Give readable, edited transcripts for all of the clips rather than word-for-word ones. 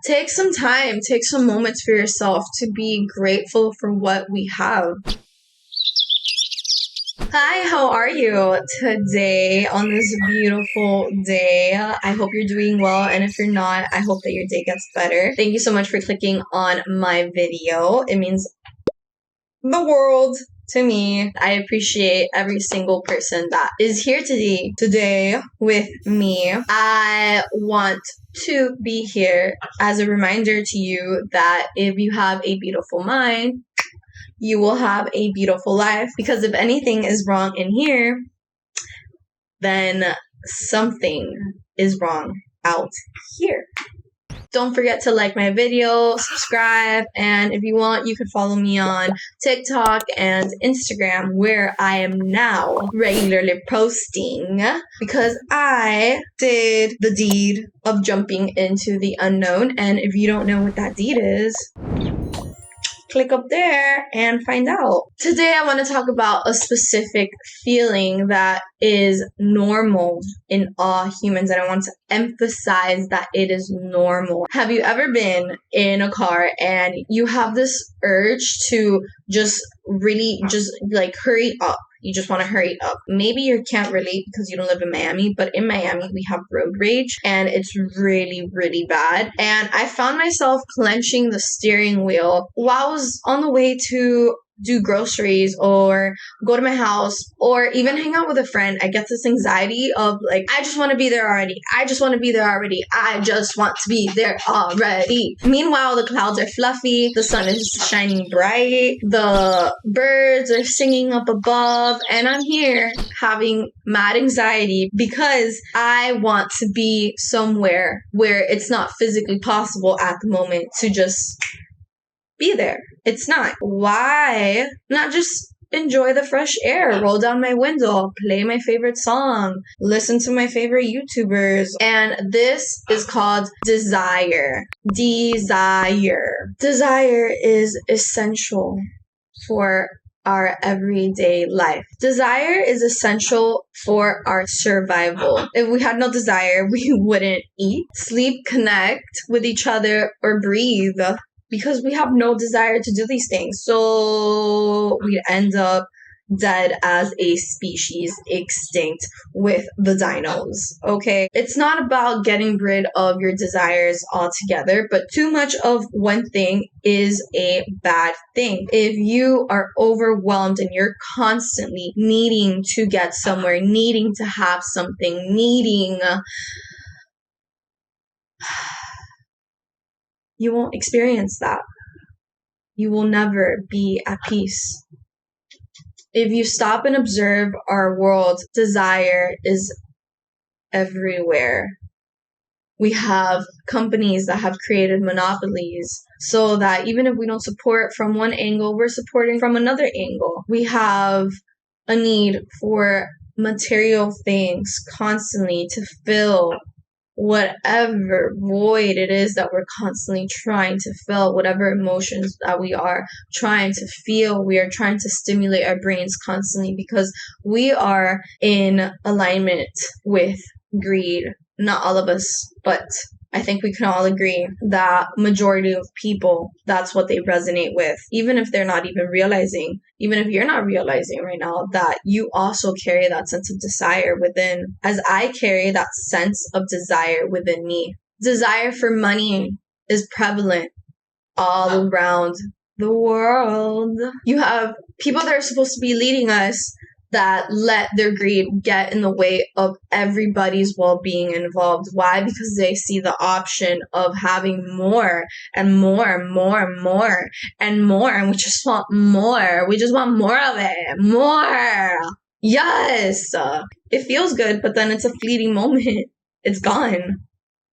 Take some time, take some moments for yourself to be grateful for what we have. Hi, how are you today on this beautiful day? I hope you're doing well, and if you're not, I hope that your day gets better. Thank you so much for clicking on my video. It means the world to me. I appreciate every single person that is here today with me. I want to be here as a reminder to you that if you have a beautiful mind, you will have a beautiful life. Because if anything is wrong in here, then something is wrong out here. Don't forget to like my video, subscribe, and if you want, you could follow me on TikTok and Instagram, where I am now regularly posting because I did the deed of jumping into the unknown. And if you don't know what that deed is, click up there and find out. Today I want to talk about a specific feeling that is normal in all humans, and I want to emphasize that it is normal. Have you ever been in a car and you have this urge to just hurry up? You just want to hurry up. Maybe you can't relate because you don't live in Miami, but in Miami, we have road rage and it's really, really bad. And I found myself clenching the steering wheel while I was on the way to do groceries or go to my house or even hang out with a friend. I get this anxiety of like, I just want to be there already. I just want to be there already. I just want to be there already. Meanwhile, the clouds are fluffy. The sun is shining bright. The birds are singing up above. And I'm here having mad anxiety because I want to be somewhere where it's not physically possible at the moment to just be there. It's not. Why not just enjoy the fresh air, roll down my window, play my favorite song, listen to my favorite YouTubers? And this is called desire. Desire is essential for our everyday life. Desire is essential for our survival. If we had no desire, we wouldn't eat, sleep, connect with each other, or breathe, because we have no desire to do these things. So we end up dead as a species, extinct with the dinos, okay? It's not about getting rid of your desires altogether, but too much of one thing is a bad thing. If you are overwhelmed and you're constantly needing to get somewhere, needing to have something, you won't experience that. You will never be at peace. If you stop and observe our world, desire is everywhere. We have companies that have created monopolies so that even if we don't support from one angle, we're supporting from another angle. We have a need for material things constantly to fill whatever void it is that we're constantly trying to fill, whatever emotions that we are trying to feel. We are trying to stimulate our brains constantly because we are in alignment with greed. Not all of us, but I think we can all agree that majority of people, that's what they resonate with, even if they're not even realizing, even if you're not realizing right now that you also carry that sense of desire within, as I carry that sense of desire within me. Desire for money is prevalent all around the world. You have people that are supposed to be leading us that let their greed get in the way of everybody's well-being involved. Why? Because they see the option of having more and more and more and more and more, and we just want more. We just want more of it. More. Yes. It feels good, but then it's a fleeting moment. It's gone.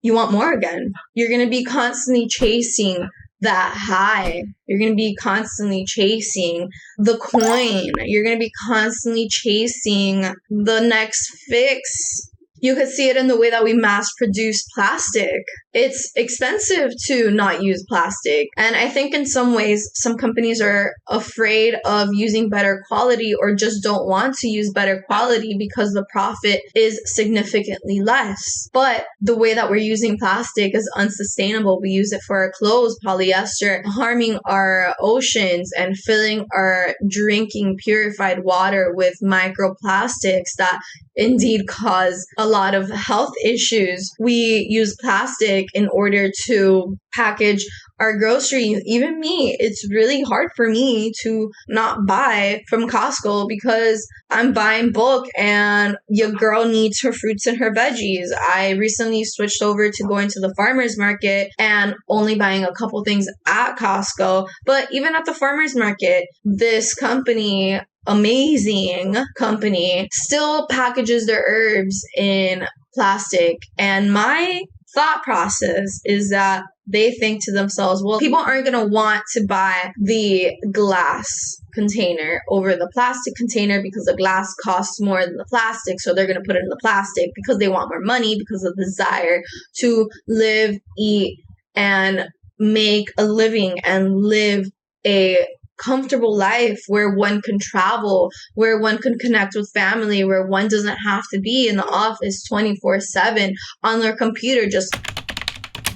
You want more again. You're going to be constantly chasing that high. You're going to be constantly chasing the coin. You're going to be constantly chasing the next fix. You could see it in the way that we mass produce plastic. it's expensive to not use plastic. And I think in some ways, some companies are afraid of using better quality or just don't want to use better quality because the profit is significantly less. But the way that we're using plastic is unsustainable. We use it for our clothes, polyester, harming our oceans and filling our drinking purified water with microplastics that indeed cause a lot of health issues. We use plastic in order to package our groceries. Even me, it's really hard for me to not buy from Costco because I'm buying bulk and your girl needs her fruits and her veggies. I recently switched over to going to the farmer's market and only buying a couple things at Costco. But even at the farmer's market, this company, amazing company, still packages their herbs in plastic. And my thought process is that they think to themselves, well, people aren't going to want to buy the glass container over the plastic container because the glass costs more than the plastic, so they're going to put it in the plastic because they want more money, because of the desire to live, eat, and make a living and live a comfortable life where one can travel, where one can connect with family, where one doesn't have to be in the office 24/7 on their computer. Just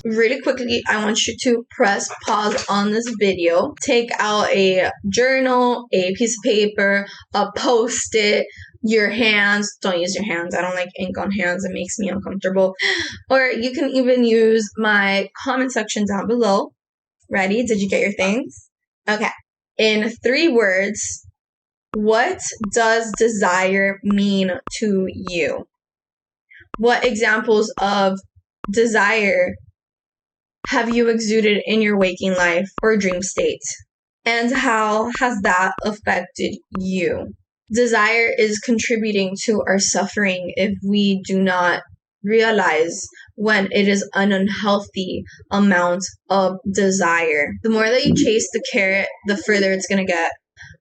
really quickly, I want you to press pause on this video, take out a journal, a piece of paper, a post-it, your hands. Don't use your hands. I don't like ink on hands. It makes me uncomfortable. Or you can even use my comment section down below. Ready? Did you get your things? Okay. In 3 words, what does desire mean to you? What examples of desire have you exuded in your waking life or dream state? And how has that affected you? Desire is contributing to our suffering if we do not realize when it is an unhealthy amount of desire. The more that you chase the carrot, the further it's going to get.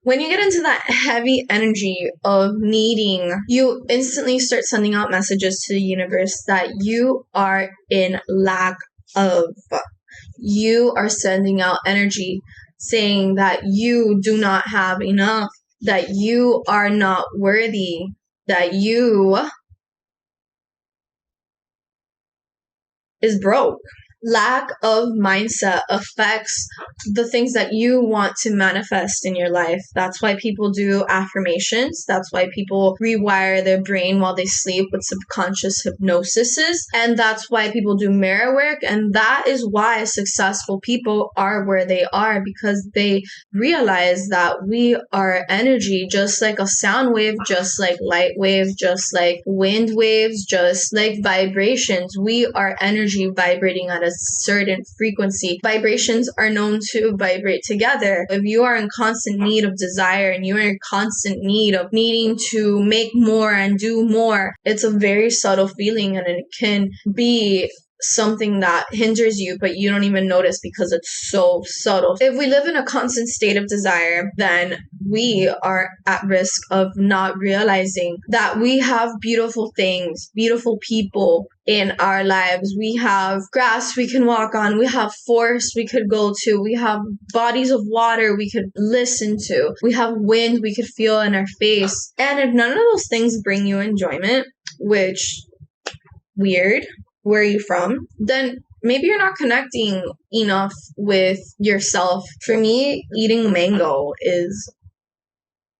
When you get into that heavy energy of needing, you instantly start sending out messages to the universe that you are in lack of. You are sending out energy saying that you do not have enough, that you are not worthy, that you is broke. Lack of mindset affects the things that you want to manifest in your life. That's why people do affirmations. That's why people rewire their brain while they sleep with subconscious hypnosises. And that's why people do mirror work. And that is why successful people are where they are, because they realize that we are energy, just like a sound wave, just like light waves, just like wind waves, just like vibrations. We are energy vibrating at a certain frequency. Vibrations are known to vibrate together. If you are in constant need of desire and you are in constant need of needing to make more and do more, it's a very subtle feeling, and it can be something that hinders you, but you don't even notice because it's so subtle. If we live in a constant state of desire, then we are at risk of not realizing that we have beautiful things, beautiful people in our lives. We have grass we can walk on. We have forests we could go to. We have bodies of water we could listen to. We have wind we could feel in our face. And if none of those things bring you enjoyment, which, weird, where are you from? Then maybe you're not connecting enough with yourself. For me, eating mango is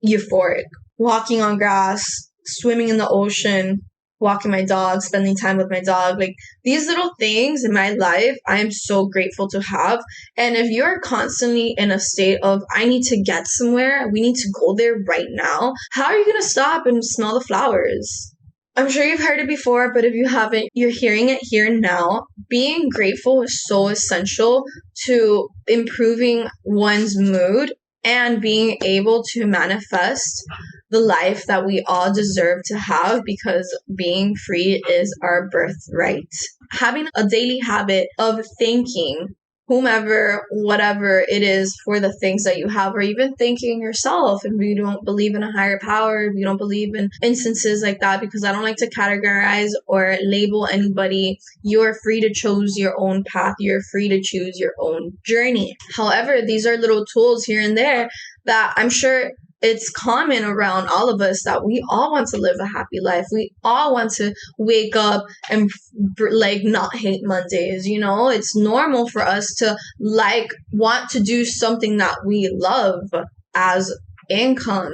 euphoric. Walking on grass, swimming in the ocean, walking my dog, spending time with my dog. Like, these little things in my life, I am so grateful to have. And if you're constantly in a state of, I need to get somewhere, we need to go there right now, how are you going to stop and smell the flowers? I'm sure you've heard it before, but if you haven't, you're hearing it here now. Being grateful is so essential to improving one's mood and being able to manifest the life that we all deserve to have, because being free is our birthright. Having a daily habit of thanking whomever, whatever it is for the things that you have, or even thanking yourself if you don't believe in a higher power, if you don't believe in instances like that, because I don't like to categorize or label anybody. You're free to choose your own path. You're free to choose your own journey. However, these are little tools here and there that I'm sure it's common around all of us, that we all want to live a happy life. We all want to wake up and like not hate Mondays. You know, it's normal for us to like want to do something that we love as income.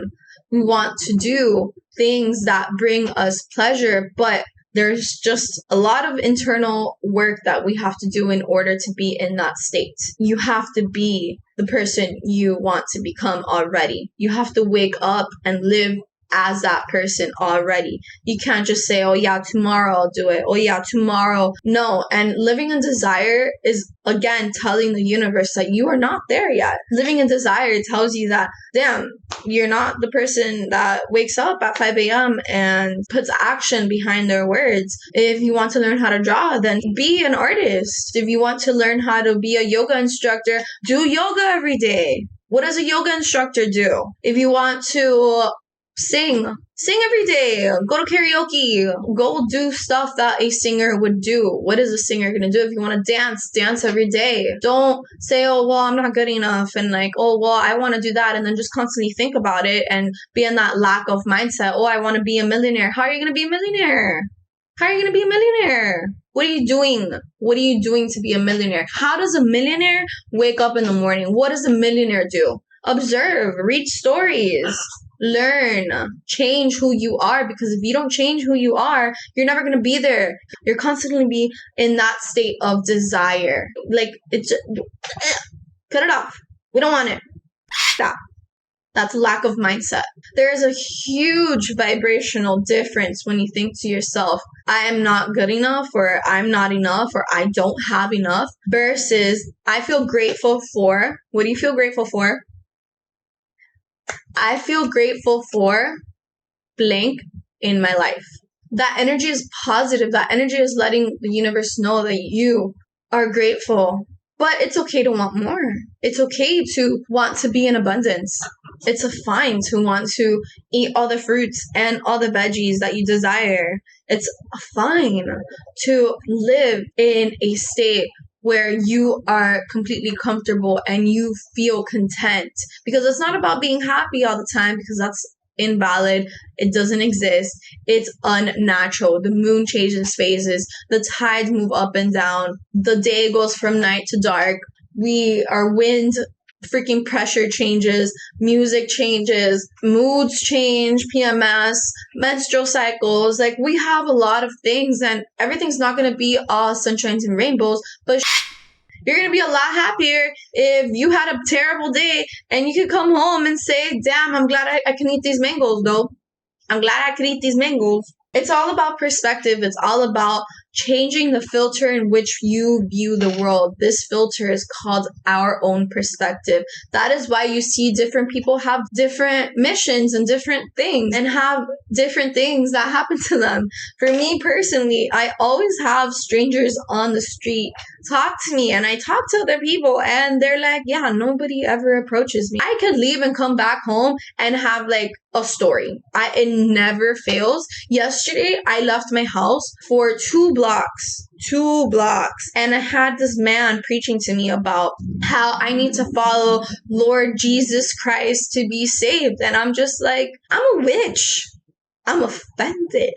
We want to do things that bring us pleasure, but there's just a lot of internal work that we have to do in order to be in that state. You have to be the person you want to become already. You have to wake up and live as that person already. You can't just say, oh yeah, tomorrow I'll do it. Oh yeah, tomorrow. No. And living in desire is, again, telling the universe that you are not there yet. Living in desire tells you that, damn, you're not the person that wakes up at 5 a.m. and puts action behind their words. If you want to learn how to draw, then be an artist. If you want to learn how to be a yoga instructor, do yoga every day. What does a yoga instructor do? If you want to sing every day, go to karaoke, go do stuff that a singer would do. What is a singer going to do? If you want to dance every day. Don't say, oh, well, I'm not good enough, and like, oh, well, I want to do that, and then just constantly think about it and be in that lack of mindset. Oh, I want to be a millionaire. How are you going to be a millionaire? How are you going to be a millionaire? What are you doing? What are you doing to be a millionaire? How does a millionaire wake up in the morning? What does a millionaire do? Observe, read stories, learn, change who you are, because if you don't change who you are, you're never going to be there. You're constantly be in that state of desire. Like, it's just, cut it off. We don't want it. Stop. That's lack of mindset. There is a huge vibrational difference when you think to yourself, I am not good enough, or I'm not enough, or I don't have enough, versus I feel grateful for. What do you feel grateful for? I feel grateful for blank in my life. That energy is positive. That energy is letting the universe know that you are grateful. But it's okay to want more. It's okay to want to be in abundance. It's fine to want to eat all the fruits and all the veggies that you desire. It's fine to live in a state where you are completely comfortable and you feel content. Because it's not about being happy all the time, because that's invalid. It doesn't exist. It's unnatural. The moon changes phases. The tides move up and down. The day goes from night to dark. Our wind freaking pressure changes, music changes, moods change, PMS, menstrual cycles. Like, we have a lot of things, and everything's not going to be all sunshines and rainbows, but you're going to be a lot happier if you had a terrible day and you could come home and say, damn, I'm glad I can eat these mangoes, though. I'm glad I could eat these mangoes. It's all about perspective. It's all about changing the filter in which you view the world. This filter is called our own perspective. That is why you see different people have different missions and different things, and have different things that happen to them. For me personally, I always have strangers on the street talk to me, and I talk to other people, and they're like, yeah, nobody ever approaches me. I could leave and come back home and have like a story. It never fails. Yesterday, I left my house for 2 blocks, and I had this man preaching to me about how I need to follow Lord Jesus Christ to be saved. And I'm just like, I'm a witch. I'm offended.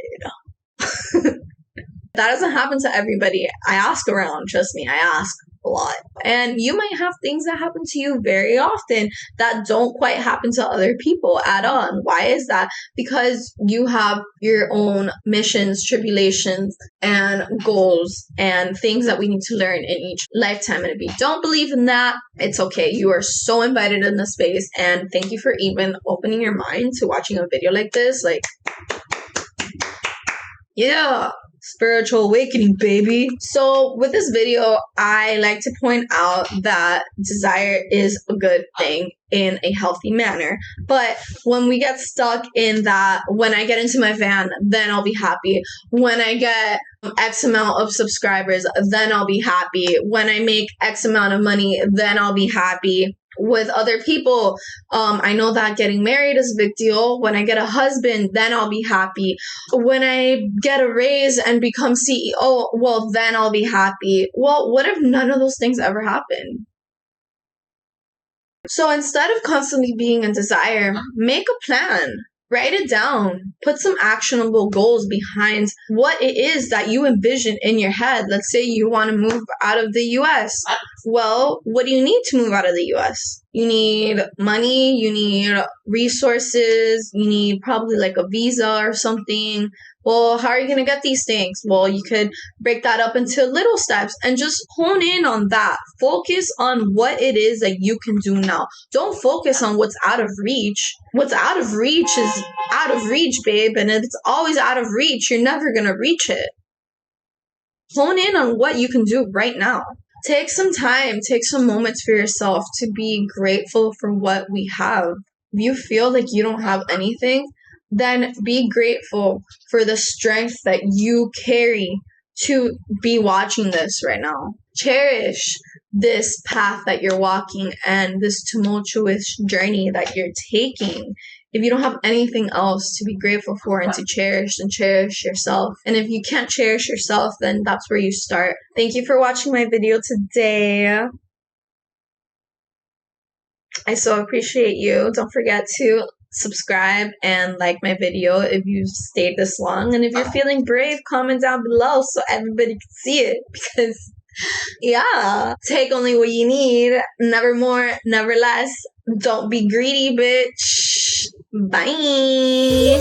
That doesn't happen to everybody. I ask around, trust me, I ask a lot. And you might have things that happen to you very often that don't quite happen to other people at all. And why is that? Because you have your own missions, tribulations, and goals, and things that we need to learn in each lifetime. And if you don't believe in that, it's okay. You are so invited in this space. And thank you for even opening your mind to watching a video like this. Like, yeah. spiritual awakening, baby. So with this video, I like to point out that desire is a good thing in a healthy manner. But when we get stuck in that, when I get into my van, then I'll be happy. When I get X amount of subscribers, then I'll be happy. When I make X amount of money, then I'll be happy. With other people, I know that getting married is a big deal. When I get a husband, then I'll be happy. When I get a raise and become CEO, well, then I'll be happy. Well, what if none of those things ever happen? So instead of constantly being in desire, make a plan. Write it down. Put some actionable goals behind what it is that you envision in your head. Let's say you want to move out of the US. Well, what do you need to move out of the US? You need money, you need resources, you need probably like a visa or something. Well, how are you going to get these things? Well, you could break that up into little steps and just hone in on that. Focus on what it is that you can do now. Don't focus on what's out of reach. What's out of reach is out of reach, babe. And if it's always out of reach, you're never going to reach it. Hone in on what you can do right now. Take some time, take some moments for yourself to be grateful for what we have. If you feel like you don't have anything, then be grateful for the strength that you carry to be watching this right now. Cherish this path that you're walking and this tumultuous journey that you're taking. If you don't have anything else to be grateful for and to cherish, then cherish yourself. And if you can't cherish yourself, then that's where you start. Thank you for watching my video today. I so appreciate you. Don't forget to subscribe and like my video if you stayed this long. And if you're feeling brave, comment down below so everybody can see it. Because, yeah, take only what you need. Never more, never less. Don't be greedy, bitch. Bye.